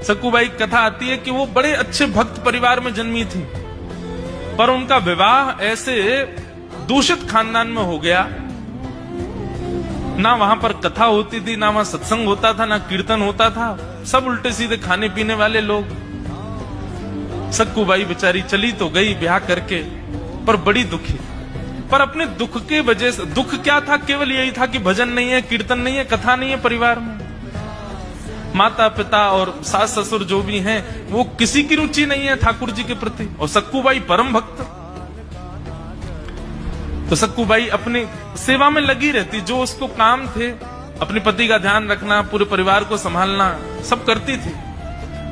सक्कूबाई कथा आती है कि वो बड़े अच्छे भक्त परिवार में जन्मी थी, पर उनका विवाह ऐसे दूषित खानदान में हो गया। ना वहां पर कथा होती थी, ना वहां सत्संग होता था, ना कीर्तन होता था, सब उल्टे सीधे खाने पीने वाले लोग। सक्कूबाई बेचारी चली तो गई ब्याह करके, पर बड़ी दुखी। पर अपने दुख के वजह से, दुख क्या था, केवल यही था कि भजन नहीं है, कीर्तन नहीं है, कथा नहीं है परिवार में। माता पिता और सास ससुर जो भी हैं, वो किसी की रुचि नहीं है ठाकुर जी के प्रति, और सक्कूबाई परम भक्त। तो सक्कूबाई अपनी सेवा में लगी रहती, जो उसको काम थे, अपने पति का ध्यान रखना, पूरे परिवार को संभालना, सब करती थी।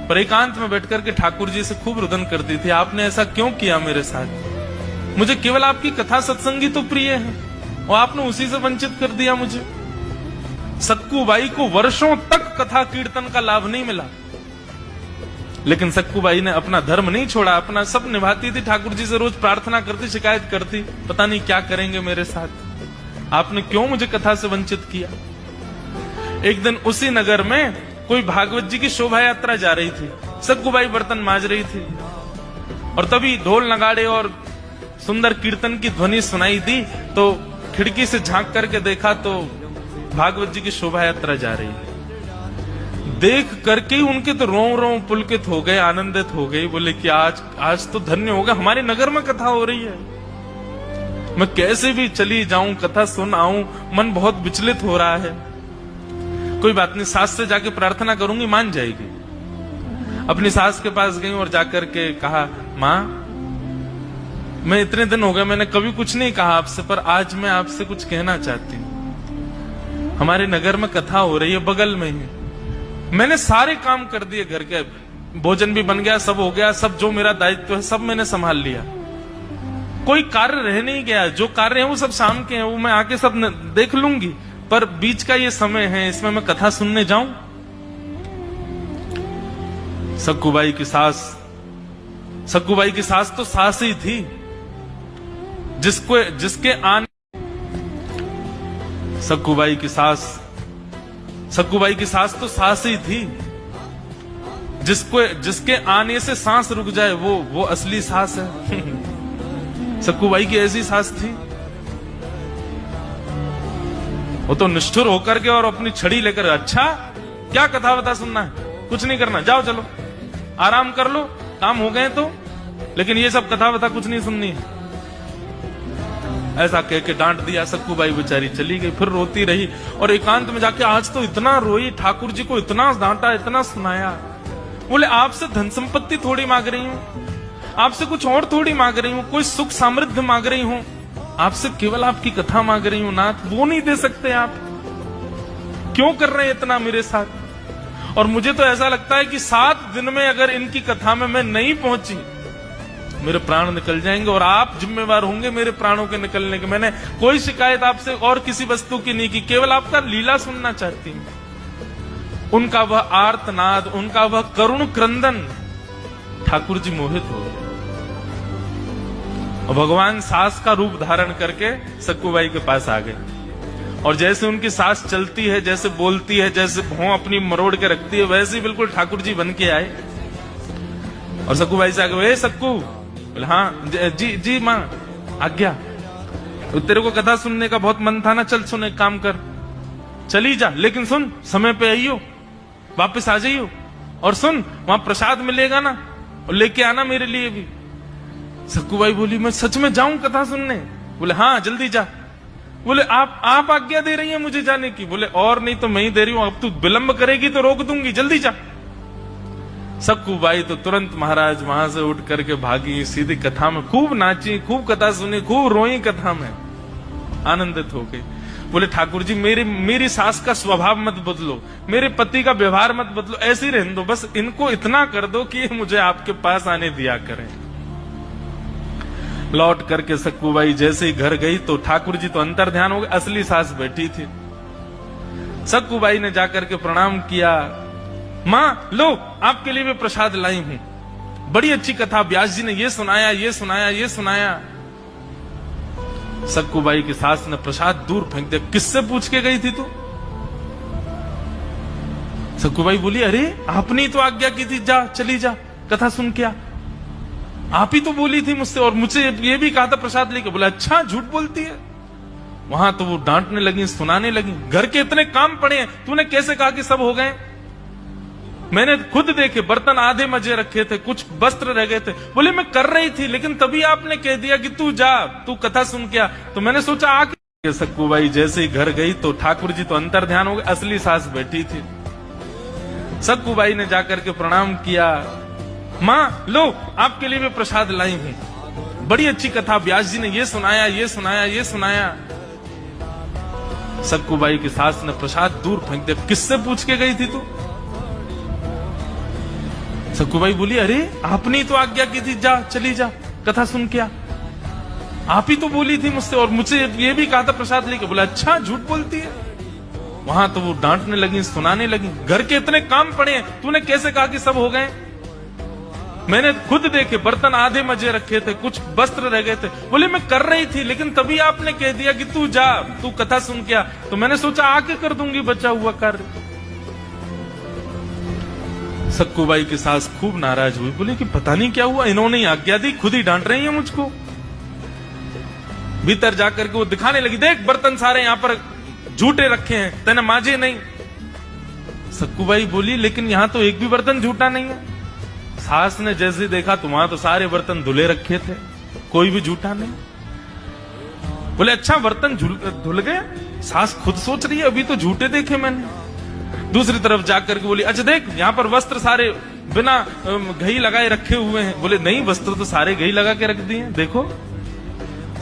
पर एकांत में बैठ करके ठाकुर जी से खूब रुदन करती थी, आपने ऐसा क्यों किया मेरे साथ? मुझे केवल आपकी कथा सत्संगी तो प्रिय है, और आपने उसी से वंचित कर दिया मुझे। सक्कूबाई को वर्षों तक कथा कीर्तन का लाभ नहीं मिला, लेकिन सक्कूबाई ने अपना धर्म नहीं छोड़ा, अपना सब निभाती थी। ठाकुर जी से रोज प्रार्थना करती, शिकायत करती, पता नहीं क्या करेंगे मेरे साथ, आपने क्यों मुझे कथा से वंचित किया। एक दिन उसी नगर में कोई भागवत जी की शोभा यात्रा जा रही थी, सक्कूबाई बर्तन मांज रही थी, और तभी ढोल नगाड़े और सुंदर कीर्तन की ध्वनि सुनाई दी। तो खिड़की से झांक करके देखा तो भागवत जी की शोभा यात्रा जा रही है। देख करके उनके तो रों रों पुलकित हो गए, आनंदित हो गई, बोले कि आज तो धन्य होगा, हमारे नगर में कथा हो रही है, मैं कैसे भी चली जाऊं, कथा सुन आऊं, मन बहुत विचलित हो रहा है। कोई बात नहीं, सास से जाके प्रार्थना करूंगी, मान जाएगी। अपनी सास के पास गई और जाकर के कहा, माँ मैं इतने दिन हो गए, मैंने कभी कुछ नहीं कहा आपसे, पर आज मैं आपसे कुछ कहना चाहती हूँ। हमारे नगर में कथा हो रही है, बगल में ही, मैंने सारे काम कर दिए, घर के भोजन भी बन गया, सब हो गया, सब जो मेरा दायित्व है सब मैंने संभाल लिया, कोई कार्य रह नहीं गया, जो कार्य है वो सब शाम के हैं, वो मैं आके सब देख लूंगी, पर बीच का ये समय है, इसमें मैं कथा सुनने जाऊं? सक्कूबाई की सास तो सास ही थी, जिसके आने सक्कूबाई की सास तो सास ही थी, जिसके आने से सांस रुक जाए वो असली सास है। सक्कूबाई की ऐसी सास थी, वो तो निष्ठुर होकर के और अपनी छड़ी लेकर, अच्छा क्या कथा वथा सुनना है, कुछ नहीं करना, जाओ चलो आराम कर लो, काम हो गए तो, लेकिन ये सब कथा वथा कुछ नहीं सुननी है। ऐसा कह के डांट दिया, सक्कूबाई बेचारी चली गई, फिर रोती रही, और एकांत में जाके आज तो इतना रोई, ठाकुर जी को इतना डांटा, इतना सुनाया। बोले आपसे धन संपत्ति थोड़ी मांग रही हूँ, आपसे कुछ और थोड़ी मांग रही हूँ, कोई सुख समृद्धि मांग रही हूँ, आपसे केवल आपकी कथा मांग रही हूँ नाथ, वो नहीं दे सकते आप, क्यों कर रहे हैं इतना मेरे साथ? और मुझे तो ऐसा लगता है कि 7 दिन में अगर इनकी कथा में मैं नहीं पहुंची, मेरे प्राण निकल जाएंगे, और आप जिम्मेवार होंगे मेरे प्राणों के निकलने के। मैंने कोई शिकायत आपसे और किसी वस्तु की नहीं की, केवल आपका लीला सुनना चाहती हूं। उनका वह आर्तनाद, उनका वह करुण क्रंदन, ठाकुर जी मोहित हो गए, और भगवान सास का रूप धारण करके सक्कूबाई के पास आ गए, और जैसे उनकी सास चलती है, जैसे बोलती है, जैसे भौं अपनी मरोड़ के रखती है, वैसे ही बिल्कुल ठाकुर जी बन के आए, और सक्कूबाई से आगे, सक्कू, हाँ जी माँ आज्ञा, तेरे को कथा सुनने का बहुत मन था ना, चल सुन, एक काम कर, चली जा, लेकिन सुन समय पे आइयो, वापस आ जाइयो, और सुन वहां प्रसाद मिलेगा ना, और लेके आना मेरे लिए भी। सक्कूबाई बोली, मैं सच में जाऊं कथा सुनने? बोले हाँ जल्दी जा। बोले आप आज्ञा दे रही है मुझे जाने की? बोले और नहीं तो मैं ही दे रही हूं, अब तू विलंब करेगी तो रोक दूंगी, जल्दी जा। सक्कूबाई तो तुरंत महाराज वहां से उठ करके भागी, सीधी कथा में खूब नाची, खूब कथा सुनी, खूब रोई, कथा में आनंदित हो गई। बोले ठाकुर जी मेरी सास का स्वभाव मत बदलो, मेरे पति का व्यवहार मत बदलो, ऐसे ही रहने दो, बस इनको इतना कर दो कि मुझे आपके पास आने दिया करें। लौट करके सक्कूबाई जैसे ही घर गई तो ठाकुर जी तो अंतर ध्यान हो गए, असली सास बैठी थी। सक्कूबाई ने जाकर के प्रणाम किया, माँ लो आपके लिए मैं प्रसाद लाई हूं, बड़ी अच्छी कथा, व्यास जी ने ये सुनाया, ये सुनाया, ये सुनाया। सक्कूबाई की सास ने प्रसाद दूर फेंक दिया, किससे पूछ के गई थी तू? सक्कूबाई बोली, अरे आपने तो आज्ञा की थी, जा चली जा कथा सुन के आ। आप ही तो बोली थी मुझसे, और मुझे ये भी कहा था प्रसाद लेके। बोला, अच्छा झूठ बोलती है। वहां तो वो डांटने लगी, सुनाने लगी, घर के इतने काम पड़े हैं, तूने कैसे कहा कि सब हो गए? मैंने खुद देखे, बर्तन आधे मजे रखे थे, कुछ वस्त्र रह गए थे। बोले, मैं कर रही थी, लेकिन तभी आपने कह दिया कि तू जा, तू कथा सुन के आ, तो मैंने सोचा आके। सक्कूबाई जैसे ही घर गई तो ठाकुर जी तो अंतर ध्यान हो गए, असली सास बैठी थी। सक्कूबाई ने जाकर के प्रणाम किया, माँ लो आपके लिए मैं प्रसाद लाई हूं, बड़ी अच्छी कथा, व्यास जी ने ये सुनाया, ये सुनाया, ये सुनाया। सक्कूबाई की सास ने प्रसाद दूर फेंक दिया। किससे पूछ के गई थी तू? सक्कूबाई बोली, अरे आपने तो आज्ञा की थी, जा चली जा कथा सुन के आ। आप ही तो बोली थी मुझसे, और मुझे ये भी कहा था प्रसाद लेके। बोला, अच्छा झूठ बोलती है। वहां तो वो डांटने लगी, सुनाने लगी, घर के इतने काम पड़े हैं, तूने कैसे कहा कि सब हो गए? मैंने खुद देखे, बर्तन आधे मजे रखे थे, कुछ वस्त्र रह गए थे। बोले, मैं कर रही थी, लेकिन तभी आपने कह दिया कि तू जा, तू कथा सुन के आ, तो मैंने सोचा आके कर दूंगी बचा हुआ कार्य। सक्कूबाई की सास खूब नाराज हुई, बोली कि पता नहीं क्या हुआ, इन्होंने आज्ञा दी, खुद ही डांट रही है मुझको। भीतर जाकर के वो दिखाने लगी, देख बर्तन सारे यहां पर झूठे रखे हैं, तेने माजे नहीं। सक्कूबाई बोली, लेकिन यहां तो एक भी बर्तन झूठा नहीं है। सास ने जैसे देखा तो वहां तो सारे बर्तन धुले रखे थे, कोई भी झूठा नहीं। बोले, अच्छा बर्तन धुल गए? सास खुद सोच रही है, अभी तो झूठे देखे मैंने। दूसरी तरफ जाकर के बोली, अच्छा देख यहाँ पर वस्त्र सारे बिना घी लगाए रखे हुए हैं। बोले, नहीं वस्त्र तो सारे घी लगा के रख दिए, देखो।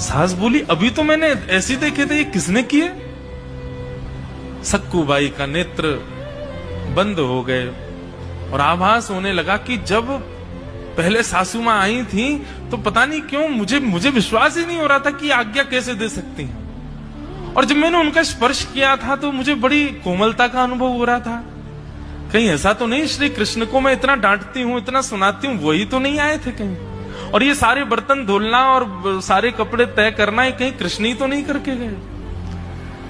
सास बोली, अभी तो मैंने ऐसे देखे थे, ये किसने किए? सक्कूबाई का नेत्र बंद हो गए और आभास होने लगा कि जब पहले सासू मां आई थी तो पता नहीं क्यों मुझे विश्वास ही नहीं हो रहा था कि आज्ञा कैसे दे सकती हैं, और जब मैंने उनका स्पर्श किया था तो मुझे बड़ी कोमलता का अनुभव हो रहा था। कहीं ऐसा तो नहीं श्री कृष्ण को मैं इतना डांटती हूँ, इतना सुनाती हूँ, वही तो नहीं आए थे कहीं? और ये सारे बर्तन धुलना और सारे कपड़े तय करना, ये कहीं कृष्ण ही तो नहीं करके गए?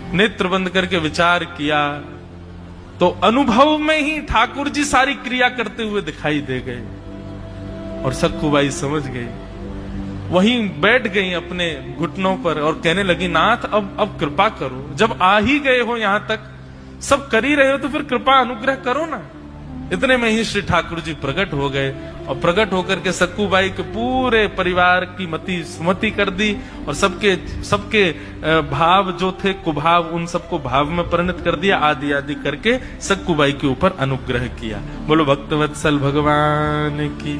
नेत्र बंद करके विचार किया तो अनुभव में ही ठाकुर जी सारी क्रिया करते हुए दिखाई दे गए, और सक्कूबाई समझ गई। वहीं बैठ गई अपने घुटनों पर और कहने लगी, नाथ अब कृपा करो, जब आ ही गए हो यहां तक, सब कर ही रहे हो तो फिर कृपा अनुग्रह करो ना। इतने में ही श्री ठाकुर जी प्रकट हो गए, और प्रकट होकर के सक्कूबाई के पूरे परिवार की मति सुमति कर दी, और सबके भाव जो थे कुभाव, उन सबको भाव में परिणत कर दिया, आदि आदि करके सक्कूबाई के ऊपर अनुग्रह किया। बोलो भक्तवत्सल भगवान की।